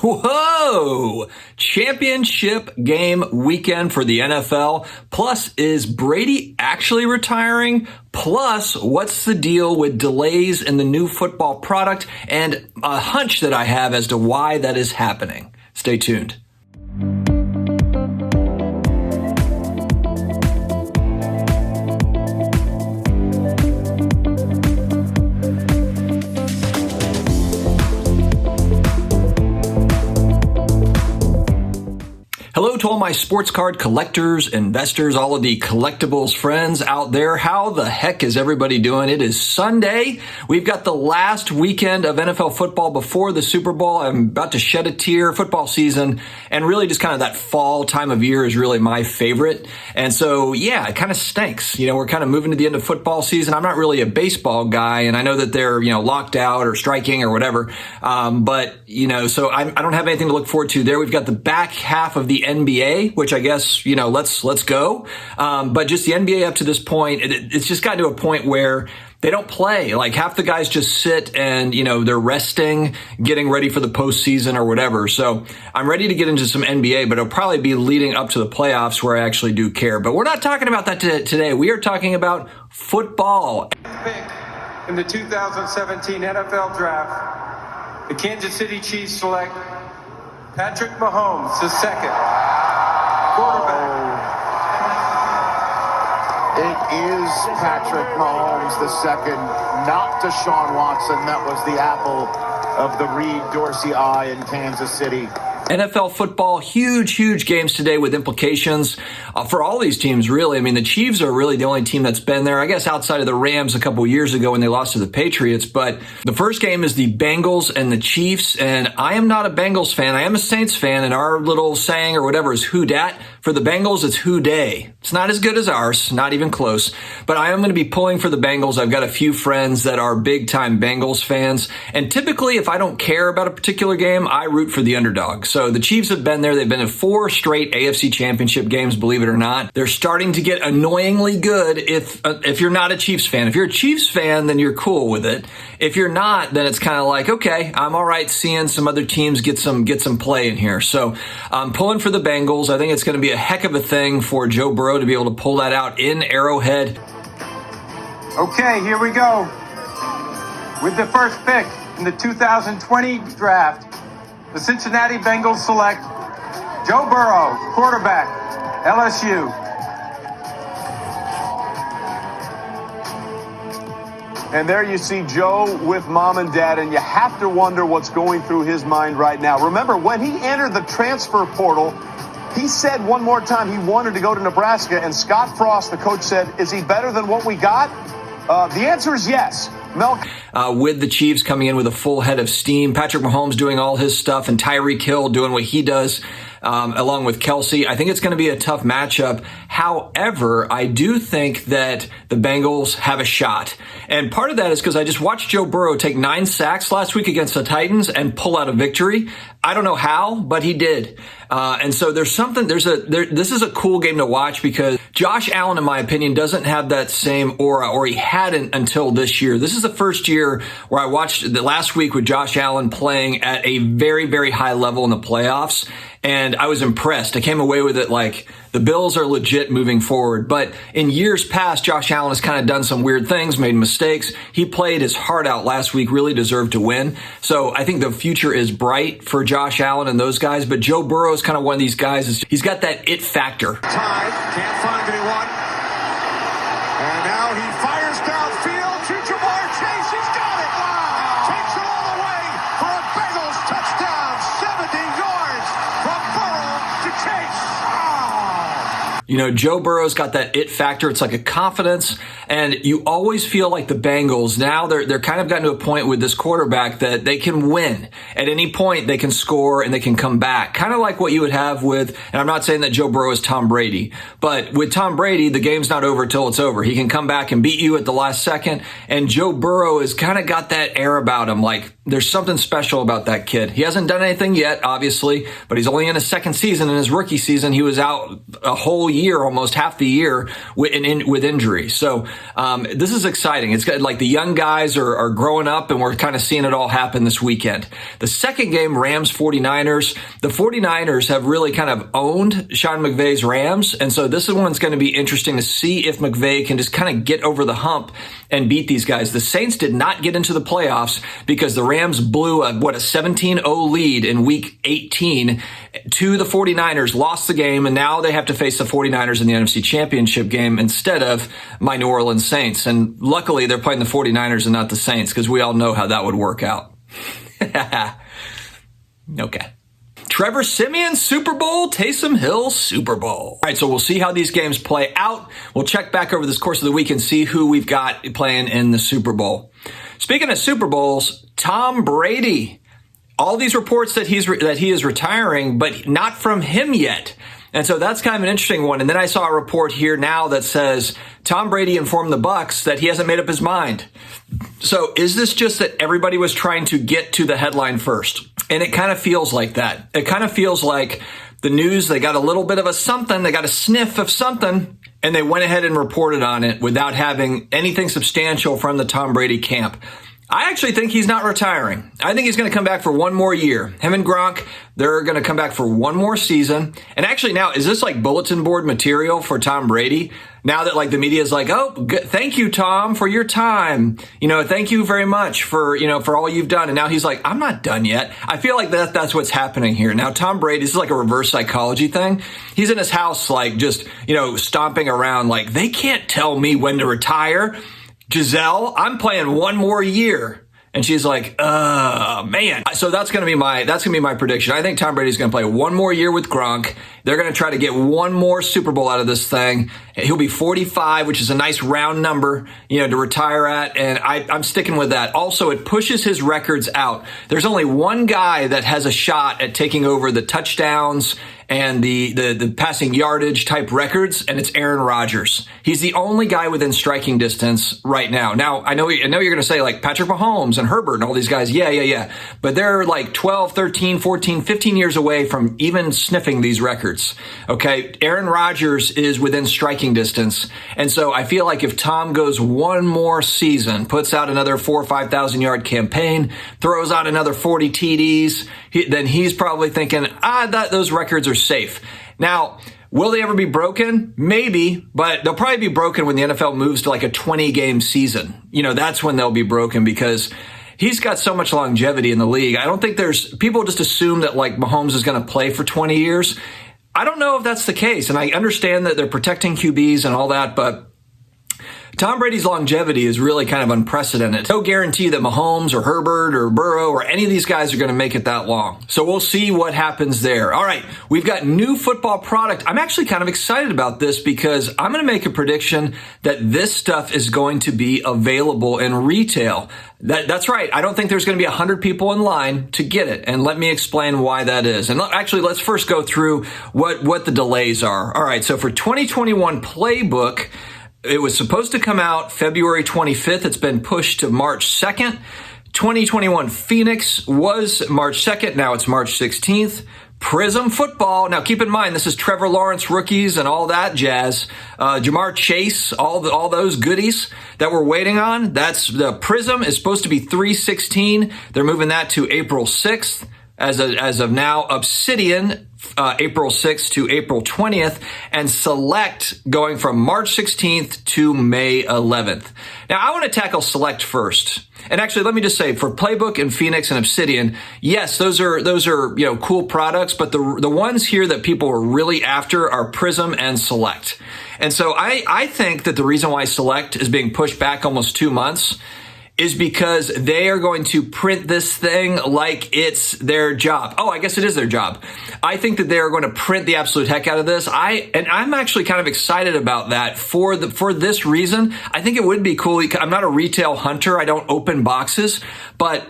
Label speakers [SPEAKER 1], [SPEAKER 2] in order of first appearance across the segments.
[SPEAKER 1] Whoa! Championship game weekend for the NFL. Plus, is Brady actually retiring? Plus, what's the deal with delays in the new football product? And a hunch that I have as to why that is happening. Stay tuned. Hello to all my sports card collectors, investors, all of the collectibles friends out there. How the heck is everybody doing? It is Sunday. We've got the last weekend of NFL football before the Super Bowl. I'm about to shed a tear. Football season and really just kind of that fall time of year is really my favorite. And so, yeah, it kind of stinks. You know, we're kind of moving to the end of football season. I'm not really a baseball guy, and I know that they're, locked out or striking or whatever. But, so I don't have anything to look forward to there. We've got the back half of the NBA, which I guess, let's go. But just the NBA up to this point, it's just gotten to a point where they don't play. Like half the guys just sit and, they're resting, getting ready for the postseason or whatever. So I'm ready to get into some NBA, but it'll probably be leading up to the playoffs where I actually do care. But we're not talking about that today. We are talking about football.
[SPEAKER 2] Pick in the 2017 NFL Draft, the Kansas City Chiefs select Patrick Mahomes, the second quarterback.
[SPEAKER 3] It is Patrick Mahomes, the second, not Deshaun Watson. That was the apple of the Reed Dorsey eye in Kansas City.
[SPEAKER 1] NFL football, huge games today with implications for all these teams, really. I mean, the Chiefs are really the only team that's been there, I guess, outside of the Rams a couple years ago when they lost to the Patriots. But the first game is the Bengals and the Chiefs, and I am not a Bengals fan. I am a Saints fan, and our little saying or whatever is who dat. For the Bengals, it's who day. It's not as good as ours, not even close. But I am going to be pulling for the Bengals. I've got a few friends that are big-time Bengals fans. And typically, if I don't care about a particular game, I root for the underdog. So the Chiefs have been there. They've been in 4 straight AFC Championship games, believe it or not. They're starting to get annoyingly good if you're not a Chiefs fan. If you're a Chiefs fan, then you're cool with it. If you're not, then it's kind of like, okay, I'm all right seeing some other teams get some play in here. So I'm pulling for the Bengals. I think it's going to be a heck of a thing for Joe Burrow to be able to pull that out in Arrowhead.
[SPEAKER 2] Okay, here we go. With the first pick in the 2020 draft, the Cincinnati Bengals select Joe Burrow, quarterback, LSU.
[SPEAKER 4] And there you see Joe with mom and dad, and you have to wonder what's going through his mind right now. Remember, when he entered the transfer portal, he said one more time he wanted to go to Nebraska, and Scott Frost, the coach, said, is he better than what we got? The answer is yes.
[SPEAKER 1] With the Chiefs coming in with a full head of steam, Patrick Mahomes doing all his stuff, and Tyreek Hill doing what he does, along with Kelsey. I think it's going to be a tough matchup. However, I do think that the Bengals have a shot. And part of that is because I just watched Joe Burrow take 9 sacks last week against the Titans and pull out a victory. I don't know how, but he did. And so this is a cool game to watch because Josh Allen, in my opinion, doesn't have that same aura, or he hadn't until this year. This is the first year where I watched the last week with Josh Allen playing at a very, very high level in the playoffs. And I was impressed. I came away with it like the Bills are legit moving forward. But in years past, Josh Allen has kind of done some weird things, made mistakes. He played his heart out last week, really deserved to win. So I think the future is bright for Josh Allen and those guys. But Joe Burrow is kind of one of these guys. He's got that it factor.
[SPEAKER 3] Tied, can't find anyone. And now he fires downfield to Jamar Chase. He's got it. Wow. Takes it all the way for a Bengals touchdown. 70 yards from Burrow to Chase.
[SPEAKER 1] Joe Burrow's got that it factor. It's like a confidence, and you always feel like the Bengals now they're kind of gotten to a point with this quarterback that they can win at any point. They can score and they can come back, kind of like what you would have with. And I'm not saying that Joe Burrow is Tom Brady, but with Tom Brady, the game's not over till it's over. He can come back and beat you at the last second. And Joe Burrow has kind of got that air about him. Like there's something special about that kid. He hasn't done anything yet, obviously, but he's only in his second season. In his rookie season, he was out a whole year, almost half the year with injury. So This is exciting. It's got, like, the young guys are growing up, and we're kind of seeing it all happen this weekend. The second game, Rams 49ers. The 49ers have really kind of owned Sean McVay's Rams. And so this one's going to be interesting to see if McVay can just kind of get over the hump and beat these guys. The Saints did not get into the playoffs because the Rams blew a 17-0 lead in week 18 to the 49ers, lost the game, and now they have to face the 49ers in the NFC Championship game instead of my New Orleans Saints. And luckily, they're playing the 49ers and not the Saints, because we all know how that would work out. Okay. Trevor Siemian, Super Bowl, Taysom Hill, Super Bowl. All right, so we'll see how these games play out. We'll check back over this course of the week and see who we've got playing in the Super Bowl. Speaking of Super Bowls, Tom Brady. All these reports that he is retiring, but not from him yet. And so that's kind of an interesting one. And then I saw a report here now that says Tom Brady informed the Bucs that he hasn't made up his mind. So is this just that everybody was trying to get to the headline first? And it kind of feels like that. It kind of feels like the news, they got a little bit of a something, they got a sniff of something, and they went ahead and reported on it without having anything substantial from the Tom Brady camp. I actually think he's not retiring. I think he's going to come back for one more year. Him and Gronk, they're going to come back for one more season. And actually now, is this like bulletin board material for Tom Brady? Now that, like, the media is like, oh, thank you, Tom, for your time. Thank you very much for all you've done. And now he's like, I'm not done yet. I feel like that's what's happening here. Now, Tom Brady, this is like a reverse psychology thing. He's in his house, like, just, stomping around like, they can't tell me when to retire. Giselle, I'm playing one more year. And she's like, man. So that's going to be my prediction. I think Tom Brady's going to play one more year with Gronk. They're going to try to get one more Super Bowl out of this thing. He'll be 45, which is a nice round number, to retire at. And I'm sticking with that. Also, it pushes his records out. There's only one guy that has a shot at taking over the touchdowns and the passing yardage type records, and it's Aaron Rodgers. He's the only guy within striking distance right now. Now, I know you're going to say, like, Patrick Mahomes and Herbert and all these guys. Yeah. But they're like 12, 13, 14, 15 years away from even sniffing these records. Okay. Aaron Rodgers is within striking distance. And so I feel like if Tom goes one more season, puts out another 4,000 or 5,000 yard campaign, throws out another 40 TDs, then he's probably thinking, those records are safe. Now, will they ever be broken? Maybe, but they'll probably be broken when the NFL moves to like a 20-game season. That's when they'll be broken, because he's got so much longevity in the league. I don't think people just assume that, like, Mahomes is going to play for 20 years. I don't know if that's the case. And I understand that they're protecting QBs and all that, but Tom Brady's longevity is really kind of unprecedented. No guarantee that Mahomes or Herbert or Burrow or any of these guys are going to make it that long. So we'll see what happens there. All right, we've got new football product. I'm actually kind of excited about this because I'm going to make a prediction that this stuff is going to be available in retail. That's right. I don't think there's going to be 100 people in line to get it. And let me explain why that is. And actually, let's first go through what the delays are. All right, so for 2021 Playbook, it was supposed to come out February 25th. It's been pushed to March 2nd. 2021 Phoenix was March 2nd. Now it's March 16th. Prizm football. Now keep in mind, this is Trevor Lawrence rookies and all that jazz. Jamar Chase, all those goodies that we're waiting on. That's the Prizm is supposed to be 3/16. They're moving that to April 6th. As of now, Obsidian, April 6th to April 20th, and Select going from March 16th to May 11th. Now, I want to tackle Select first. And actually, let me just say, for Playbook and Phoenix and Obsidian, yes, those are cool products, but the ones here that people are really after are Prizm and Select. And so I think that the reason why Select is being pushed back almost 2 months is because they are going to print this thing like it's their job. Oh, I guess it is their job. I think that they are going to print the absolute heck out of this. I'm actually kind of excited about that for this reason. I think it would be cool. I'm not a retail hunter. I don't open boxes, but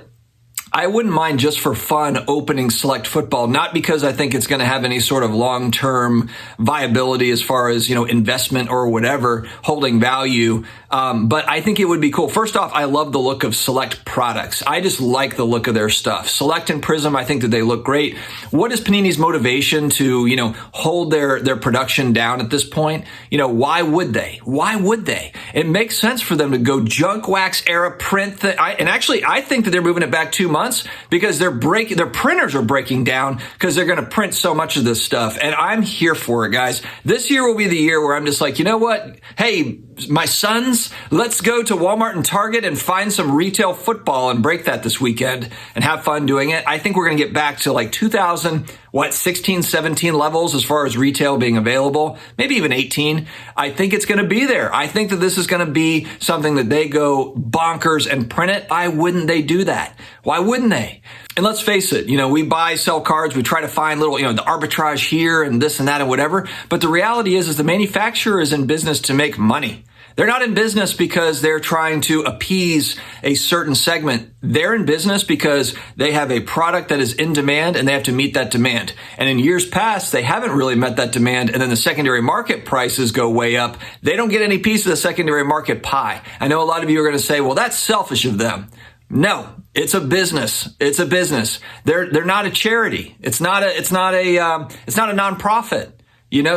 [SPEAKER 1] I wouldn't mind just for fun opening Select Football, not because I think it's going to have any sort of long-term viability as far as, investment or whatever, holding value. But I think it would be cool. First off, I love the look of Select products. I just like the look of their stuff. Select and Prizm, I think that they look great. What is Panini's motivation to, hold their production down at this point? Why would they? Why would they? It makes sense for them to go junk wax era print. And actually, I think that they're moving it back 2 months because their printers are breaking down because they're going to print so much of this stuff. And I'm here for it, guys. This year will be the year where I'm just like, you know what? Hey, my sons, let's go to Walmart and Target and find some retail football and break that this weekend and have fun doing it. I think we're going to get back to like 2016, 17 levels as far as retail being available, maybe even 18. I think it's going to be there. I think that this is going to be something that they go bonkers and print it. Why wouldn't they do that? Why wouldn't they? And let's face it, we buy, sell cards. We try to find little, the arbitrage here and this and that and whatever. But the reality is the manufacturer is in business to make money. They're not in business because they're trying to appease a certain segment. They're in business because they have a product that is in demand and they have to meet that demand. And in years past, they haven't really met that demand. And then the secondary market prices go way up. They don't get any piece of the secondary market pie. I know a lot of you are going to say, well, that's selfish of them. No, it's a business. It's a business. They're not a charity. It's not a nonprofit.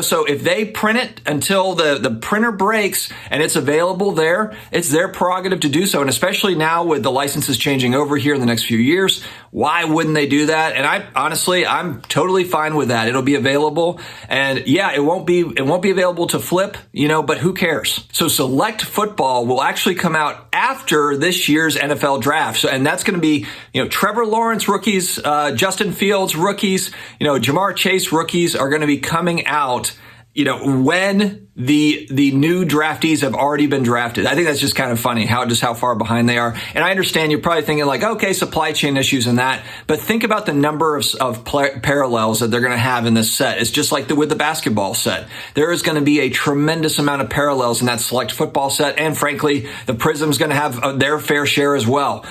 [SPEAKER 1] So if they print it until the printer breaks and it's available there, it's their prerogative to do so. And especially now with the licenses changing over here in the next few years, why wouldn't they do that? And I'm totally fine with that. It'll be available. And yeah, it won't be available to flip, but who cares? So Select Football will actually come out after this year's NFL draft. So, and that's going to be, Trevor Lawrence rookies, Justin Fields rookies, Jamar Chase rookies are going to be coming out, when the new draftees have already been drafted. I think that's just kind of funny how far behind they are. And I understand you're probably thinking like, okay, supply chain issues and that, but think about the number of parallels that they're going to have in this set. It's just like with the basketball set. There is going to be a tremendous amount of parallels in that Select Football set. And frankly, the Prizm's going to have their fair share as well.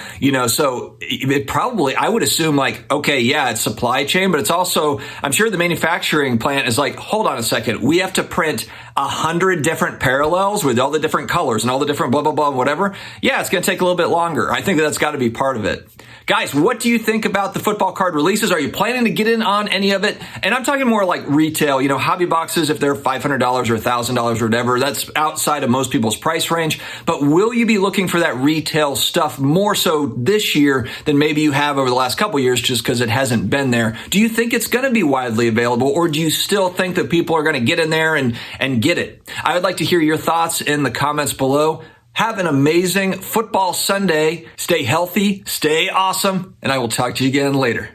[SPEAKER 1] So it probably, I would assume like, okay, yeah, it's supply chain, but it's also, I'm sure the manufacturing plant is like, hold on a second. We have to print 100 different parallels with all the different colors and all the different blah, blah, blah, whatever. Yeah, it's going to take a little bit longer. I think that's got to be part of it. Guys, what do you think about the football card releases? Are you planning to get in on any of it? And I'm talking more like retail, hobby boxes, if they're $500 or $1,000 or whatever, that's outside of most people's price range. But will you be looking for that retail stuff more so this year than maybe you have over the last couple years just because it hasn't been there? Do you think it's going to be widely available, or do you still think that people are going to get in there and get it? I would like to hear your thoughts in the comments below. Have an amazing football Sunday. Stay healthy, stay awesome, and I will talk to you again later.